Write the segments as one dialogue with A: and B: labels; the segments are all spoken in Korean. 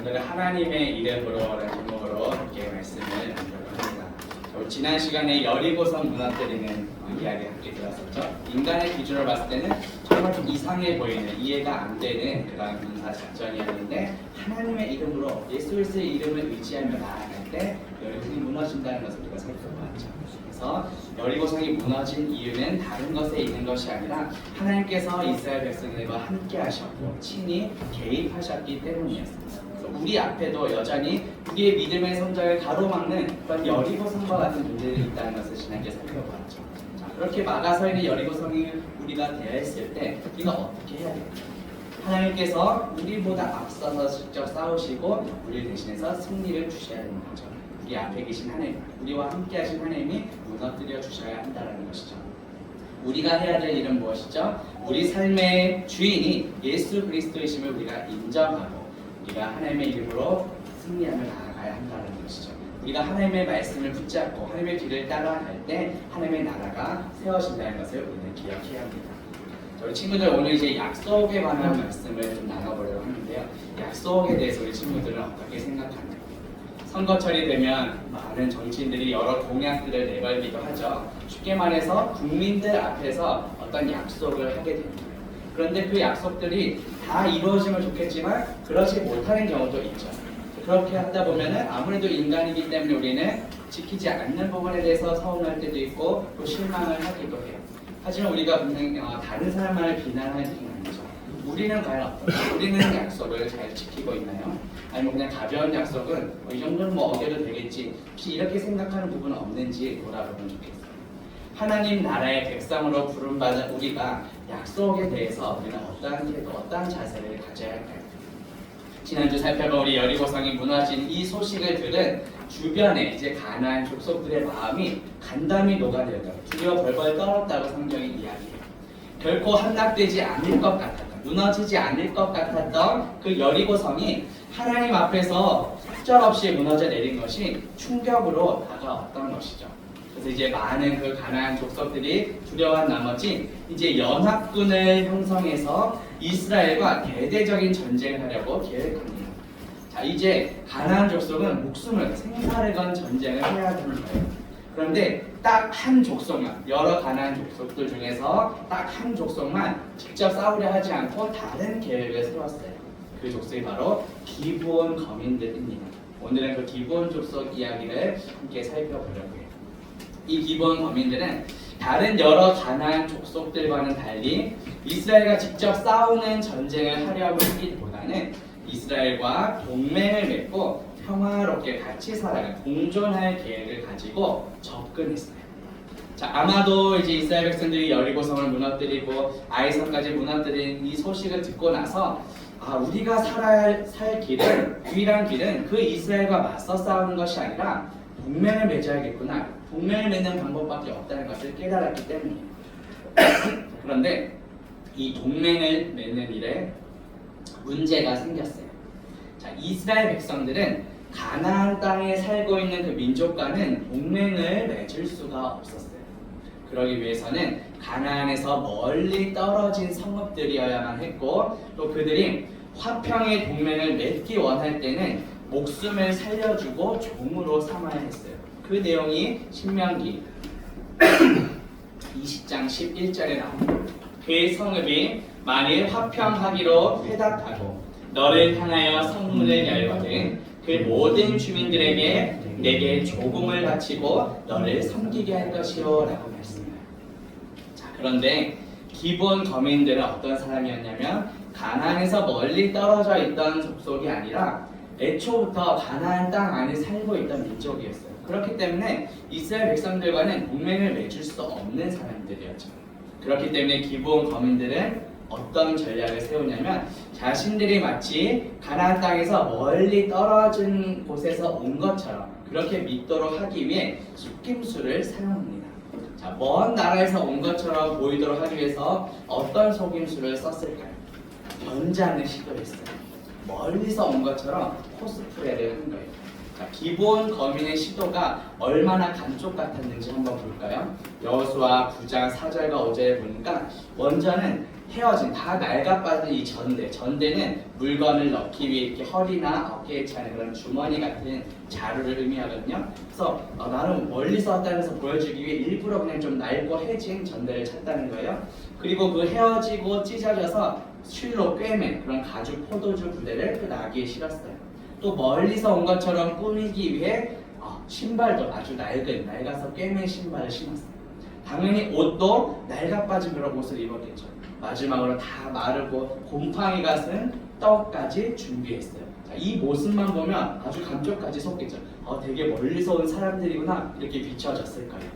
A: 오늘은 하나님의 이름으로라는 제목으로 함께 말씀을 나누려고 합니다. 지난 시간에 여리고성 무너뜨리는 이야기 함께 들었었죠. 인간의 기준으로 봤을 때는 정말 좀 이상해 보이는, 이해가 안 되는 그런 군사 작전이었는데 하나님의 이름으로 예수 그리스도의 이름을 의지하며 나아갈 때 여리고성이 무너진다는 것을 우리가 살펴보았죠. 그래서 여리고성이 무너진 이유는 다른 것에 있는 것이 아니라 하나님께서 이스라엘 백성들과 함께 하셨고 친히 개입하셨기 때문이었습니다. 우리 앞에도 여전히 우리의 믿음의 성장을 가로막는 그런 여리고성과 같은 문제들이 있다는 것을 지난주에 살펴보았죠. 자, 그렇게 막아서 있는 여리고성이 우리가 대했을 때 우리가 어떻게 해야 될까요? 하나님께서 우리보다 앞서서 직접 싸우시고 우리 대신해서 승리를 주셔야 되는 거죠. 우리 앞에 계신 하나님, 우리와 함께 하신 하나님이 무너뜨려 주셔야 한다는 것이죠. 우리가 해야 될 일은 무엇이죠? 우리 삶의 주인이 예수 그리스도이심을 우리가 인정하고 우리가 하나님의 이름으로 승리하며 나아가야 한다는 것이죠. 우리가 하나님의 말씀을 붙잡고 하나님의 길을 따라갈 때 하나님의 나라가 세워진다는 것을 우리는 기억해야 합니다. 저희 친구들 오늘 이제 약속에 관한 말씀을 좀 나눠보려고 하는데요. 약속에 대해서 우리 친구들은 어떻게 생각하나요? 선거철이 되면 많은 정치인들이 여러 공약들을 내걸기도 하죠. 쉽게 말해서 국민들 앞에서 어떤 약속을 하게 됩니다. 그런데 그 약속들이 다 이루어지면 좋겠지만 그러지 못하는 경우도 있죠. 그렇게 하다 보면은 아무래도 인간이기 때문에 우리는 지키지 않는 부분에 대해서 서운할 때도 있고 또 실망을 하기도 해요. 하지만 우리가 분명히 다른 사람만을 비난할 일은 아니죠. 우리는 과연 어떤가? 우리는 약속을 잘 지키고 있나요? 아니면 그냥 가벼운 약속은 이 정도는 뭐 어겨도 되겠지, 혹시 이렇게 생각하는 부분은 없는지 돌아보면 좋겠어요. 하나님 나라의 백성으로 부름받은 우리가 약속에 대해서 우리는 어떠한 태도, 어떠한 자세를 가져야 할까요? 지난주 살펴본 우리 여리고성이 무너진 이 소식을 들은 주변에 이제 가나안 족속들의 마음이 간담이 녹아들었다고, 두려워 벌벌 떨었다고 성경이 이야기해요. 결코 함락되지 않을 것 같았던, 무너지지 않을 것 같았던 그 여리고성이 하나님 앞에서 속절없이 무너져 내린 것이 충격으로 다가왔던 것이죠. 그래서 이제 많은 그 가나안 족속들이 두려워한 나머지 이제 연합군을 형성해서 이스라엘과 대대적인 전쟁을 하려고 계획합니다. 자, 이제 가나안 족속은 목숨을, 생사를 건 전쟁을 해야 되는 거예요. 그런데 딱 한 족속만, 여러 가나안 족속들 중에서 딱 한 족속만 직접 싸우려 하지 않고 다른 계획을 세웠어요. 그 족속이 바로 기브온 거민들입니다. 오늘은 그 기브온 족속 이야기를 함께 살펴보려고 해요. 이 기브온 거민들은 다른 여러 가나안 족속들과는 달리 이스라엘과 직접 싸우는 전쟁을 하려고 하기보다는 이스라엘과 동맹을 맺고 평화롭게 같이 살아갈, 공존할 계획을 가지고 접근했어요. 자, 아마도 이제 이스라엘 백성들이 여리고성을 무너뜨리고 아이성까지 무너뜨린 이 소식을 듣고 나서 우리가 살 길은, 유일한 길은 그 이스라엘과 맞서 싸우는 것이 아니라 동맹을 맺어야겠구나, 동맹을 맺는 방법밖에 없다는 것을 깨달았기 때문이에요. 그런데 이 동맹을 맺는 일에 문제가 생겼어요. 자, 이스라엘 백성들은 가나안 땅에 살고 있는 그 민족과는 동맹을 맺을 수가 없었어요. 그러기 위해서는 가나안에서 멀리 떨어진 성읍들이어야만 했고, 또 그들이 화평의 동맹을 맺기 원할 때는 목숨을 살려주고 종으로 삼아야 했어요. 그 내용이 신명기 20장 11절에 나옵니다. 그 성읍이 만일 화평하기로 회답하고 너를 향하여 성문을 열거든 그 모든 주민들에게 내게 조공을 바치고 너를 섬기게 할 것이요 라고 말씀해요. 자, 그런데 기브온 거민들은 어떤 사람이었냐면 가나안에서 멀리 떨어져 있던 족속이 아니라 애초부터 가나안 땅 안에 살고 있던 민족이었어요. 그렇기 때문에 이스라엘 백성들과는 동맹을 맺을 수 없는 사람들이었죠. 그렇기 때문에 기브온 거민들은 어떤 전략을 세우냐면 자신들이 마치 가나안 땅에서 멀리 떨어진 곳에서 온 것처럼 그렇게 믿도록 하기 위해 속임수를 사용합니다. 자, 먼 나라에서 온 것처럼 보이도록 하기 위해서 어떤 속임수를 썼을까요? 변장을 시도했어요. 멀리서 온 것처럼 코스프레를 한 거예요. 자, 기브온 거민의 시도가 얼마나 감쪽 같았는지 한번 볼까요? 여호수아 9장 4절과 5절에 보니까 먼저는 헤어진 다 낡아빠진 이 전대는 물건을 넣기 위해 이렇게 허리나 어깨에 차는 그런 주머니 같은 자루를 의미하거든요. 그래서 나는 멀리서 왔다면서 보여주기 위해 일부러 그냥 좀 낡고 해진 전대를 찾다는 거예요. 그리고 그 헤어지고 찢어져서 실로 꿰맨 그런 가죽 포도주 부대를 그 나귀에 실었어요. 또 멀리서 온 것처럼 꾸미기 위해 신발도 아주 낡아서 꿰맨 신발을 신었어요. 당연히 옷도 낡아빠진 그런 옷을 입었겠죠. 마지막으로 다 마르고 곰팡이 같은 떡까지 준비했어요. 자, 이 모습만 보면 아주 감쪽까지 솟겠죠. 되게 멀리서 온 사람들이구나 이렇게 비춰졌을 거예요.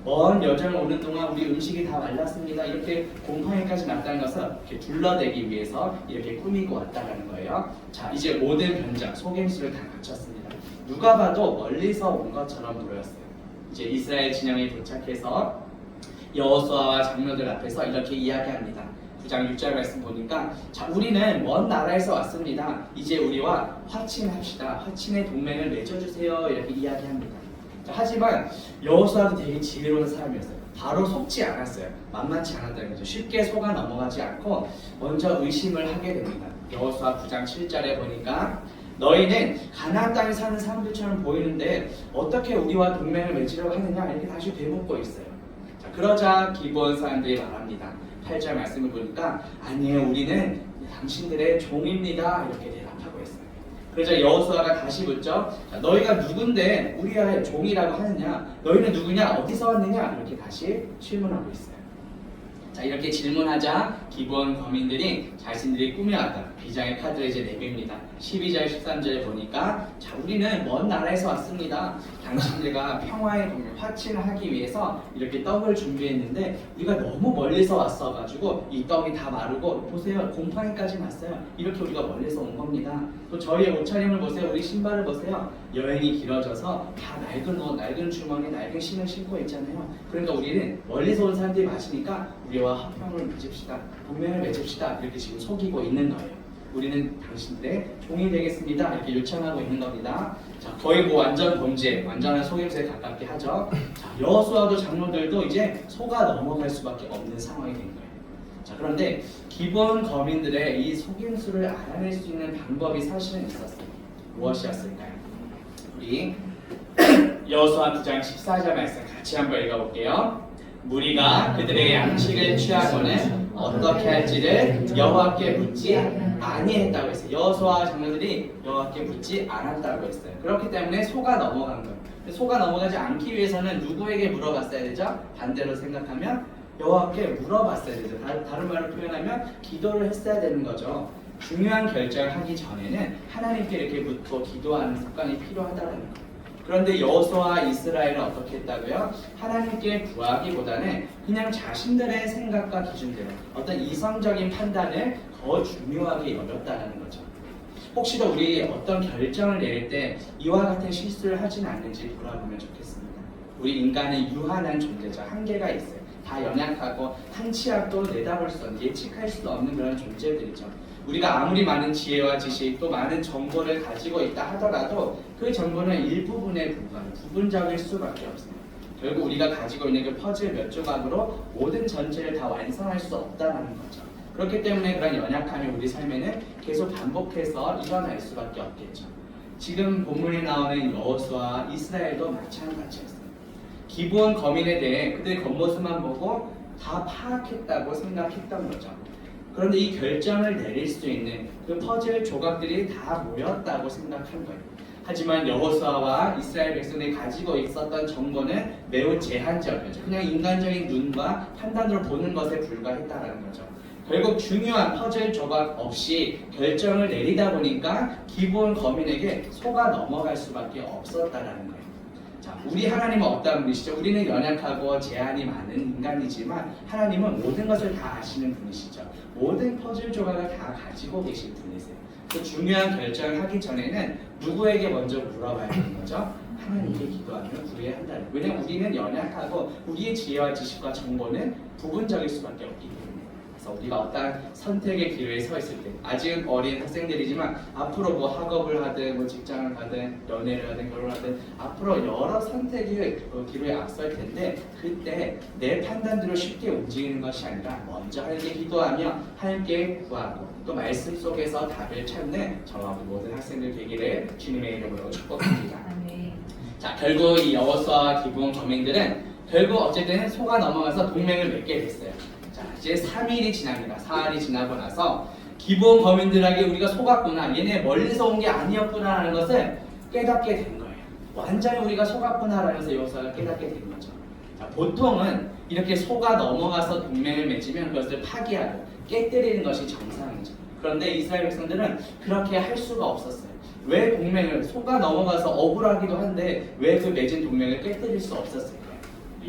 A: 먼 여정을 오는 동안 우리 음식이 다 말랐습니다. 이렇게 곰팡이까지 났다는 것을 이렇게 둘러대기 위해서 이렇게 꾸미고 왔다는 거예요. 자, 이제 모든 변장, 속임수를 다 갖췄습니다. 누가 봐도 멀리서 온 것처럼 보였어요. 이제 이스라엘 진영에 도착해서 여호수아와 장로들 앞에서 이렇게 이야기합니다. 9장 6절 말씀 보니까 자, 우리는 먼 나라에서 왔습니다. 이제 우리와 화친합시다. 화친의 동맹을 맺어주세요. 이렇게 이야기합니다. 자, 하지만 여호수아도 되게 지혜로운 사람이었어요. 바로 속지 않았어요. 만만치 않았다는 거죠. 쉽게 속아 넘어가지 않고 먼저 의심을 하게 됩니다. 여호수아 9장 7절에 보니까 너희는 가나안 땅에 사는 사람들처럼 보이는데 어떻게 우리와 동맹을 맺으려고 하느냐 이렇게 다시 되묻고 있어요. 자, 그러자 기브온 사람들이 말합니다. 8절 말씀을 보니까 아니에요, 우리는 당신들의 종입니다 이렇게 대답하고 있어요. 그러자 여호수아가 다시 묻죠. 자, 너희가 누군데 우리의 종이라고 하느냐, 너희는 누구냐, 어디서 왔느냐 이렇게 다시 질문하고 있어요. 자, 이렇게 질문하자 기브온 거민들이 자신들이 꾸며왔던 비장의 카드를 이제 내밉니다. 12절 13절에 보니까 자, 우리는 먼 나라에서 왔습니다. 당신들과 평화의 동맹 화친을 하기 위해서 이렇게 떡을 준비했는데 우리가 너무 멀리서 왔어가지고 이 떡이 다 마르고 보세요, 곰팡이까지 났어요. 이렇게 우리가 멀리서 온 겁니다. 또 저희의 옷차림을 보세요, 우리 신발을 보세요. 여행이 길어져서 다 낡은 옷, 낡은 주머니, 낡은 신을 신고 있잖아요. 그러니까 우리는 멀리서 온 사람들이 마시니까 우리와 화평을 맺읍시다, 동맹을 맺읍시다 이렇게 지금 속이고 있는 거예요. 우리는 당신들의 종이 되겠습니다 이렇게 요청하고 있는 겁니다. 자, 거의 뭐 완전 범죄, 완전한 속임수에 가깝게 하죠. 자, 여호수아도 장로들도 이제 속아 넘어갈 수밖에 없는 상황이 된 거예요. 자, 그런데 기본 거민들의 이 속임수를 알아낼 수 있는 방법이 사실은 있었어요. 무엇이었을까요? 우리 여호수아 9장 14절 말씀 같이 한번 읽어볼게요. 무리가 그들의 양식을 취하고는 어떻게 할지를 여호와께 묻지 아니했다고 했어요. 여호수아 장로들이 여호와께 묻지 않았다고 했어요. 그렇기 때문에 속아 넘어간 거예요. 속아 넘어가지 않기 위해서는 누구에게 물어봤어야 되죠? 반대로 생각하면 여호와께 물어봤어야 되죠. 다른 말로 표현하면 기도를 했어야 되는 거죠. 중요한 결정을 하기 전에는 하나님께 이렇게 묻고 기도하는 습관이 필요하다는 거예요. 그런데 여호수아와 이스라엘은 어떻게 했다고요? 하나님께 구하기보다는 그냥 자신들의 생각과 기준대로 어떤 이성적인 판단을 더 중요하게 여겼다는 거죠. 혹시도 우리 어떤 결정을 내릴 때 이와 같은 실수를 하진 않는지 돌아보면 좋겠습니다. 우리 인간은 유한한 존재죠. 한계가 있어요. 다 연약하고 한 치 앞도 내다볼 수 없는, 예측할 수 없는 그런 존재들이죠. 우리가 아무리 많은 지혜와 지식 또 많은 정보를 가지고 있다 하더라도 그 정보는 일부분에 불과한 부분적일 수밖에 없습니다. 결국 우리가 가지고 있는 그 퍼즐 몇 조각으로 모든 전체를 다 완성할 수 없다는 거죠. 그렇기 때문에 그런 연약함이 우리 삶에는 계속 반복해서 일어날 수밖에 없겠죠. 지금 본문에 나오는 여호수아와 이스라엘도 마찬가지였어요. 기브온 거민에 대해 그들의 겉모습만 보고 다 파악했다고 생각했던 거죠. 그런데 이 결정을 내릴 수 있는 그 퍼즐 조각들이 다 모였다고 생각한 거예요. 하지만 여호수아와 이스라엘 백성들이 가지고 있었던 정보는 매우 제한적이었죠. 그냥 인간적인 눈과 판단으로 보는 것에 불과했다는 거죠. 결국 중요한 퍼즐 조각 없이 결정을 내리다 보니까 기브온 거민에게 속아 넘어갈 수밖에 없었다는 거예요. 자, 우리 하나님은 어떤 분이시죠? 우리는 연약하고 제한이 많은 인간이지만 하나님은 모든 것을 다 아시는 분이시죠. 모든 퍼즐 조각을 다 가지고 계신 분이세요. 그 중요한 결정을 하기 전에는 누구에게 먼저 물어봐야 하는 거죠? 하나님께 기도하며 구해야 한다는 거예요. 왜냐하면 우리는 연약하고 우리의 지혜와 지식과 정보는 부분적일 수밖에 없기 때문에 그래서 우리가 어떤 선택의 기로에 서 있을 때, 아직은 어린 학생들이지만 앞으로 뭐 학업을 하든 뭐 직장을 가든 연애를 하든 결혼하든 앞으로 여러 선택의 기로에 앞설 텐데, 그때 내 판단대로 쉽게 움직이는 것이 아니라 먼저 하나님께 기도하며 하나님께 구하고 또 말씀 속에서 답을 찾는 저와 모든 학생들 되기를 주님의 이름으로 축복합니다. 자, 결국 이 여호수아와 기브온 거민들은 결국 어쨌든 소가 넘어가서 동맹을 맺게 됐어요. 자, 이제 3일이 지납니다. 4일이 지나고 나서 기브온 거민들에게 우리가 속았구나, 얘네 멀리서 온 게 아니었구나라는 것을 깨닫게 된 거예요. 완전히 우리가 속았구나라면서 여호수아가 깨닫게 된 거죠. 자, 보통은 이렇게 소가 넘어가서 동맹을 맺으면 그것을 파기하고 깨뜨리는 것이 정상이죠. 그런데 이스라엘 백성들은 그렇게 할 수가 없었어요. 왜 동맹을, 소가 넘어가서 억울하기도 한데 왜 그 맺은 동맹을 깨뜨릴 수 없었을까요?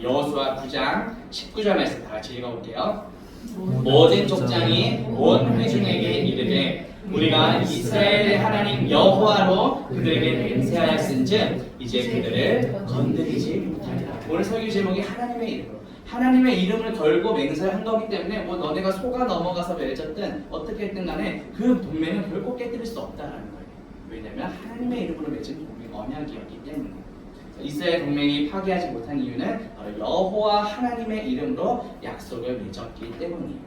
A: 여호수아 9장 19절 말씀 다 같이 읽어볼게요. 모든 족장이 온 회중에게 이르되 우리가 이스라엘의 하나님 여호와로 그들에게 맹세하였은즉 이제 그들을 건드리지 못하리라. 오늘 설교 제목이 하나님의 이름으로, 하나님의 이름을 걸고 맹세한 거기 때문에 뭐 너네가 소가 넘어가서 맺었든 어떻게 했든 간에 그 동맹은 결코 깨뜨릴 수 없다라는 거예요. 왜냐하면 하나님의 이름으로 맺은 동맹 언약이었기 때문에. 이스라엘 동맹이 파괴하지 못한 이유는 바로 여호와 하나님의 이름으로 약속을 맺었기 때문이에요.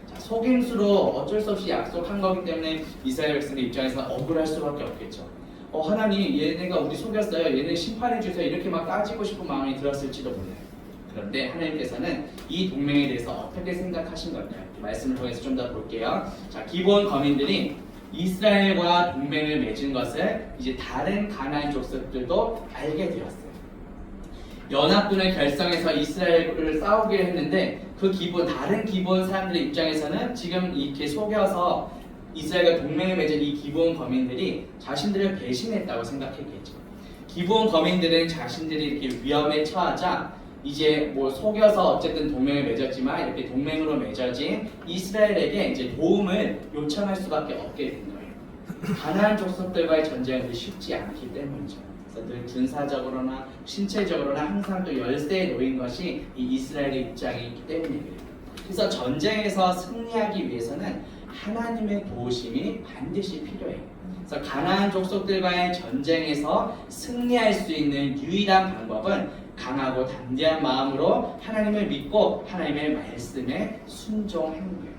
A: 자, 속임수로 어쩔 수 없이 약속한 거기 때문에 이스라엘 백성들 입장에서 억울할 수밖에 없겠죠. 하나님, 얘네가 우리 속였어요, 얘네 심판해 주세요, 이렇게 막 따지고 싶은 마음이 들었을지도 몰라요. 그런데 하나님께서는 이 동맹에 대해서 어떻게 생각하신 걸까요? 말씀을 통해서 좀 더 볼게요. 자, 기브온 거민들이 이스라엘과 동맹을 맺은 것을 이제 다른 가나안 족속들도 알게 되었어요. 연합군을 결성해서 이스라엘을 싸우기로 했는데 그 다른 기브온 사람들의 입장에서는 지금 이렇게 속여서 이스라엘과 동맹을 맺은 이 기브온 거민들이 자신들을 배신했다고 생각했겠죠. 기브온 거민들은 자신들이 이렇게 위험에 처하자 이제 뭐 속여서 어쨌든 동맹을 맺었지만 이렇게 동맹으로 맺어진 이스라엘에게 이제 도움을 요청할 수밖에 없게 된 거예요. 가나안 족속들과의 전쟁은 쉽지 않기 때문이죠. 그래서 늘 군사적으로나 신체적으로나 항상 또 열세에 놓인 것이 이 이스라엘의 입장이기 때문이에요. 그래서 전쟁에서 승리하기 위해서는 하나님의 도우심이 반드시 필요해요. 그래서 가나안 족속들과의 전쟁에서 승리할 수 있는 유일한 방법은 강하고 담대한 마음으로 하나님을 믿고 하나님의 말씀에 순종하는 거예요.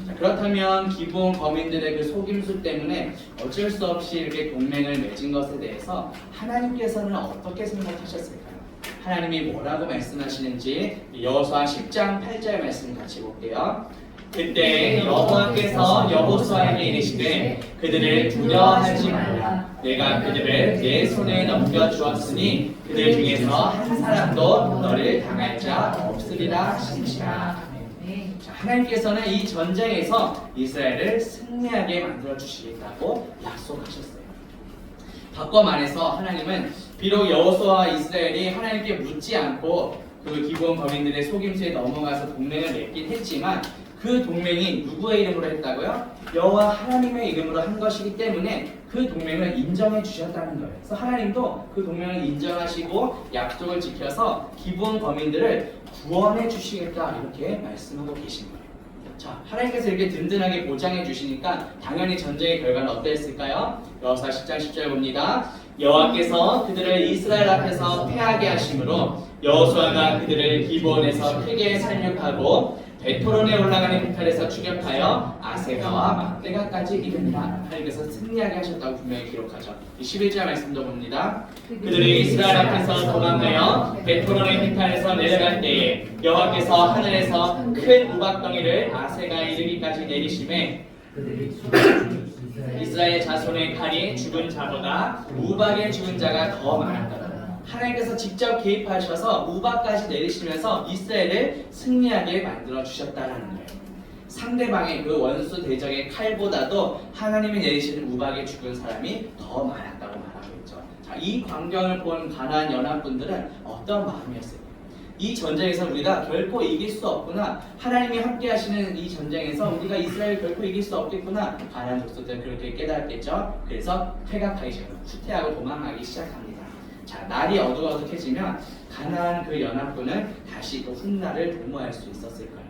A: 자, 그렇다면 기브온 거민들의 그 속임수 때문에 어쩔 수 없이 이렇게 동맹을 맺은 것에 대해서 하나님께서는 어떻게 생각하셨을까요? 하나님이 뭐라고 말씀하시는지 여호수아 10장 8절 말씀 같이 볼게요. 그때 여호와께서 여호수아에게 이르시되 그들을 두려워하지 말라. 내가 그들을 내 손에 넘겨주었으니 그들 중에서 한 사람도 너를 당할 자 없으리라 하시니라. 하나님께서는 이 전쟁에서 이스라엘을 승리하게 만들어 주시겠다고 약속하셨어요. 바꿔 말해서 하나님은 비록 여호수아와 이스라엘이 하나님께 묻지 않고 그 기브온 거민들의 속임수에 넘어가서 동맹을 맺긴 했지만 그 동맹이 누구의 이름으로 했다고요? 여호와 하나님의 이름으로 한 것이기 때문에 그 동맹을 인정해 주셨다는 거예요. 그래서 하나님도 그 동맹을 인정하시고 약속을 지켜서 기브온 거민들을 구원해 주시겠다 이렇게 말씀하고 계신 거예요. 자, 하나님께서 이렇게 든든하게 보장해 주시니까 당연히 전쟁의 결과는 어땠을까요? 여호수아 10장 10절 봅니다. 여호와께서 그들을 이스라엘 앞에서 패하게 하심으로 여호수아가 그들을 기브온에서 크게 살육하고 베토론에 올라가는 비탈에서 추격하여 아세가와 막대가까지 이르니라. 하나님께서 승리하게 하셨다고 분명히 기록하죠. 11절 말씀도 봅니다. 그들이 이스라엘 앞에서 도망하여 베토론의 비탈에서 내려갈 때에 여호와께서 하늘에서 큰 우박덩이를 아세가에 이르기까지 내리심에 이스라엘 자손의 칼이 죽은 자보다 우박의 죽은 자가 더 많았다. 하나님께서 직접 개입하셔서 우박까지 내리시면서 이스라엘을 승리하게 만들어 주셨다는 거예요. 상대방의 그 원수 대적의 칼보다도 하나님이 내리시는 우박에 죽은 사람이 더 많았다고 말하고 있죠. 자, 이 광경을 본 가나안 연합군들은 어떤 마음이었을까요? 이 전쟁에서 우리가 결코 이길 수 없구나. 하나님이 함께 하시는 이 전쟁에서 우리가 이스라엘 결코 이길 수 없겠구나. 가나안 족속들은 그렇게 깨달았겠죠. 그래서 퇴각하기 시작하고 후퇴하고 도망하기 시작합니다. 자, 날이 어둑어둑해지면 가나안 그 연합군은 다시 또 훗날을 도모할 수 있었을 거예요.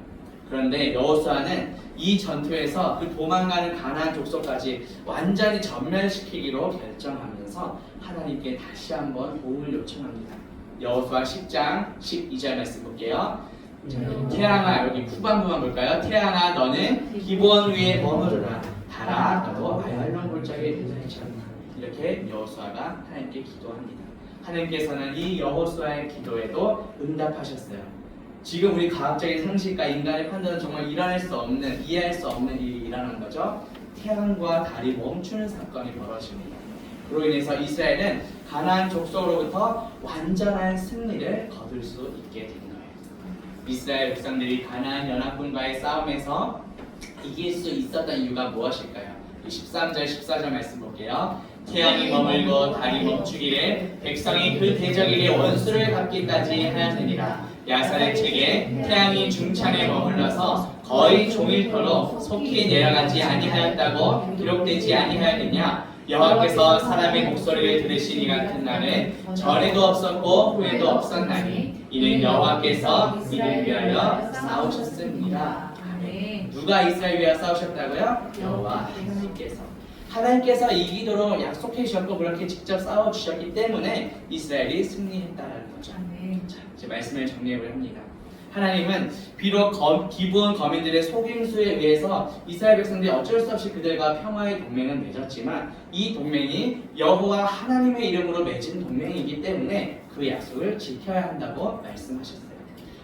A: 그런데 여호수아는 이 전투에서 그 도망가는 가나안 족속까지 완전히 전멸시키기로 결정하면서 하나님께 다시 한번 도움을 요청합니다. 여호수아 10장 12절 말씀 볼게요. 태양아, 여기 후반부만 볼까요? 태양아, 너는 기브온 위에 머무르라. 달아, 너도 아얄론 골짜기에 도달하라. 이렇게 여호수아가 하나님께 기도합니다. 하나님께서는 이 여호수아의 기도에도 응답하셨어요. 지금 우리 과학적인 상식과 인간의 판단은 정말 일어날 수 없는, 이해할 수 없는 일이 일어난 거죠. 태양과 달이 멈추는 사건이 벌어집니다. 그로 인해서 이스라엘은 가나안 족속으로부터 완전한 승리를 거둘 수 있게 된 거예요. 이스라엘 백성들이 가나안 연합군과의 싸움에서 이길 수 있었던 이유가 무엇일까요? 13절 14절 말씀 볼게요. 태양이 머물고 달이 멈추기를 백성이 그 대적에게 원수를 갚기까지 하였느니라. 야살의 책에 태양이 중창에 머물러서 거의 종일토록 속히 내려가지 아니하였다고 기록되지 아니하였느냐. 여호와께서 사람의 목소리를 들으시니 같은 날은 전에도 없었고 후에도 없었나니 이는 여호와께서 이를 위하여 싸우셨습니다. 아멘. 누가 이스라엘 위하여 싸우셨다고요? 여호와 하나님께서 이기도록 약속해 주셨고 그렇게 직접 싸워주셨기 때문에 이스라엘이 승리했다는 거죠. 자, 이제 말씀을 정리해 합니다. 하나님은 비록 기브온 거민들의 속임수에 의해서 이스라엘 백성들이 어쩔 수 없이 그들과 평화의 동맹을 맺었지만 이 동맹이 여호와 하나님의 이름으로 맺은 동맹이기 때문에 그 약속을 지켜야 한다고 말씀하셨어요.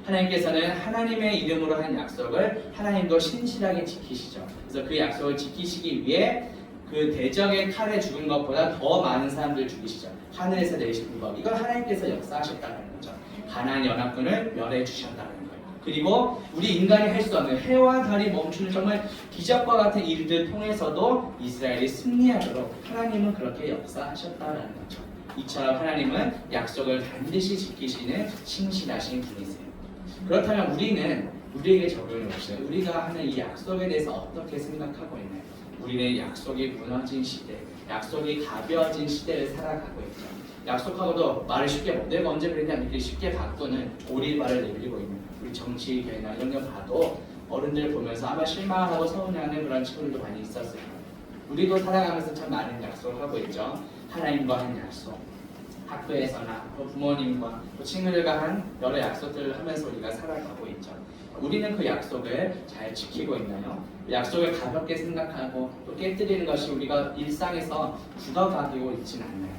A: 하나님께서는 하나님의 이름으로 한 약속을 하나님도 신실하게 지키시죠. 그래서 그 약속을 지키시기 위해 그 대적의 칼에 죽은 것보다 더 많은 사람들 죽이시죠. 하늘에서 내리신 법. 이걸 하나님께서 역사하셨다는 거죠. 가나안 연합군을 멸해 주셨다는 거예요. 그리고 우리 인간이 할 수 없는 해와 달이 멈추는 정말 기적과 같은 일들 통해서도 이스라엘이 승리하도록 하나님은 그렇게 역사하셨다는 거죠. 이처럼 하나님은 약속을 반드시 지키시는 신실하신 분이세요. 그렇다면 우리에게 적용해 보세요. 우리가 하는 이 약속에 대해서 어떻게 생각하고 있나요? 우리는 약속이 무너진 시대, 약속이 가벼워진 시대를 살아가고 있죠. 약속하고도 말을 쉽게 내가 언제 그랬냐 이렇게 쉽게 바꾸는 오리발을 내밀고 있는 우리 정치 교회나 이런 거 봐도 어른들 보면서 아마 실망하고 서운해하는 그런 친구들도 많이 있었을 거예요. 우리도 살아가면서 참 많은 약속을 하고 있죠. 하나님과 한 약속, 학교에서나 또 부모님과 또 친구들과 한 여러 약속들을 하면서 우리가 살아가고 있죠. 우리는 그 약속을 잘 지키고 있나요? 약속을 가볍게 생각하고 또 깨뜨리는 것이 우리가 일상에서 굳어가고 있지는 않나요?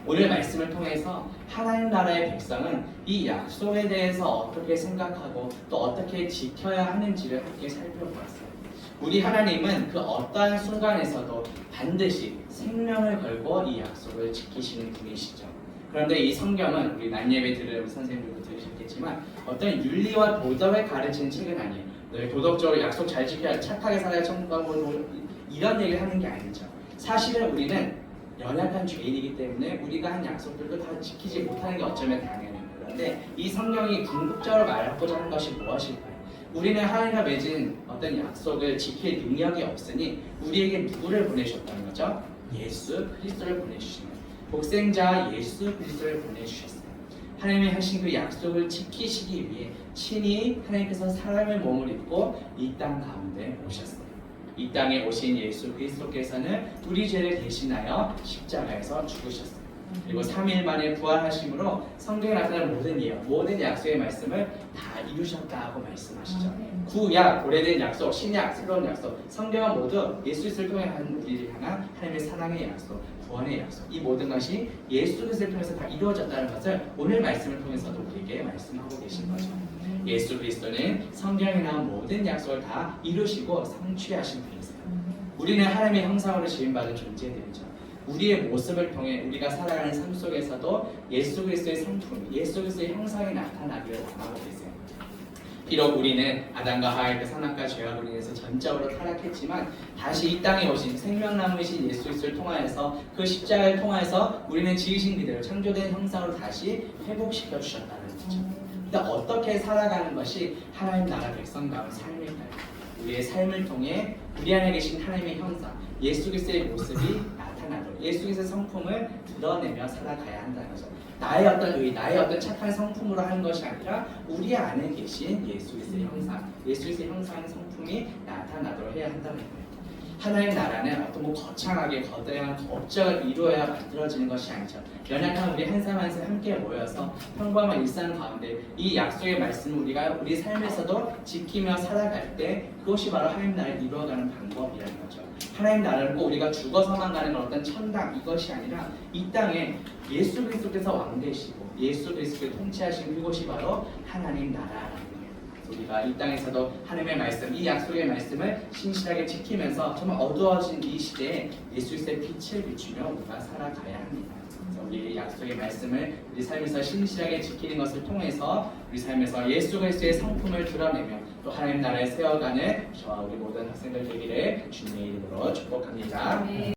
A: 오늘 말씀을 통해서 하나님 나라의 백성은 이 약속에 대해서 어떻게 생각하고 또 어떻게 지켜야 하는지를 함께 살펴보았어요. 우리 하나님은 그 어떠한 순간에서도 반드시 생명을 걸고 이 약속을 지키시는 분이시죠. 그런데 이 성경은 우리 난예배 들을 선생님들도 들으셨겠지만 어떤 윤리와 도덕을 가르치는 책은 아니에요. 너희 도덕적으로 약속 잘 지켜야 착하게 살아야 천국 가고 이런 얘기를 하는 게 아니죠. 사실은 우리는 연약한 죄인이기 때문에 우리가 한 약속들도 다 지키지 못하는 게 어쩌면 당연해요. 그런데 이 성경이 궁극적으로 말하고자 하는 것이 무엇일까요? 우리는 하나님과 맺은 어떤 약속을 지킬 능력이 없으니 우리에게 누구를 보내셨다는 거죠? 예수 그리스도를 보내주시는 거예요. 복생자 예수 그리스도를 보내주셨어요. 하나님이 하신 그 약속을 지키시기 위해 친히 하나님께서 사람의 몸을 입고 이 땅 가운데 오셨어요. 이 땅에 오신 예수 그리스도께서는 우리 죄를 대신하여 십자가에서 죽으셨어요. 그리고 3일 만에 부활하심으로 성경에 나타난 모든 예언, 모든 약속의 말씀을 다 이루셨다고 말씀하시죠. 구약, 오래된 약속, 신약, 새로운 약속, 성경은 모두 예수 그리스도를 통해 우리를 향한 하나님의 사랑의 약속, 구원의 약속, 이 모든 것이 예수 그리스도를 통해서 다 이루어졌다는 것을 오늘 말씀을 통해서도 우리에게 말씀하고 계신 거죠. 예수 그리스도는 성경에 나온 모든 약속을 다 이루시고 성취하신 분이세요. 우리는 하나님의 형상으로 지음받은 존재들이죠. 우리의 모습을 통해 우리가 살아가는 삶 속에서도 예수 그리스도의 성품, 예수 그리스도의 형상이 나타나기를 원하고 계세요. 비록 우리는 아담과 하와의 그 선악과 죄악으로 인해서 전적으로 타락했지만 다시 이 땅에 오신 생명나무이신 예수 그리스도를 통하여서 그 십자가를 통하여서 우리는 지으신 그대로 창조된 형상으로 다시 회복시켜 주셨다는 거죠. 일단 어떻게 살아가는 것이 하나님 나라 백성다운 삶일까요? 우리의 삶을 통해 우리 안에 계신 하나님의 형상, 예수 그리스도의 모습이 나타나도록 예수 그리스도의 성품을 드러내며 살아가야 한다는 거죠. 나의 어떤 의, 나의 어떤 착한 성품으로 하는 것이 아니라 우리 안에 계신 예수 그리스도의 형상, 예수 그리스도의 형상의 성품이 나타나도록 해야 한다는 거예요. 하나님의 나라는 어떤 뭐 거창하게 거대한 업적을 이루어야 만들어지는 것이 아니죠. 연약한 우리 한 사람 한 사람 함께 모여서 평범한 일상 가운데 이 약속의 말씀을 우리가 우리 삶에서도 지키며 살아갈 때 그것이 바로 하나님 나라를 이루어가는 방법이라는 거죠. 하나님 나라는 꼭 우리가 죽어서만 가는 어떤 천당 이것이 아니라 이 땅에 예수 그리스도께서 왕 되시고 예수 그리스도의 통치하신 그곳이 바로 하나님 나라라는 거예요. 우리가 이 땅에서도 하나님의 말씀, 이 약속의 말씀을 신실하게 지키면서 정말 어두워진 이 시대에 예수 그리스도의 빛을 비추며 우리가 살아가야 합니다. 그래서 우리 약속의 말씀을 우리 삶에서 신실하게 지키는 것을 통해서 우리 삶에서 예수 그리스도의 성품을 드러내며 또 하나님 나라에 세워가는 저와 우리 모든 학생들 되기를 주님의 이름으로 축복합니다.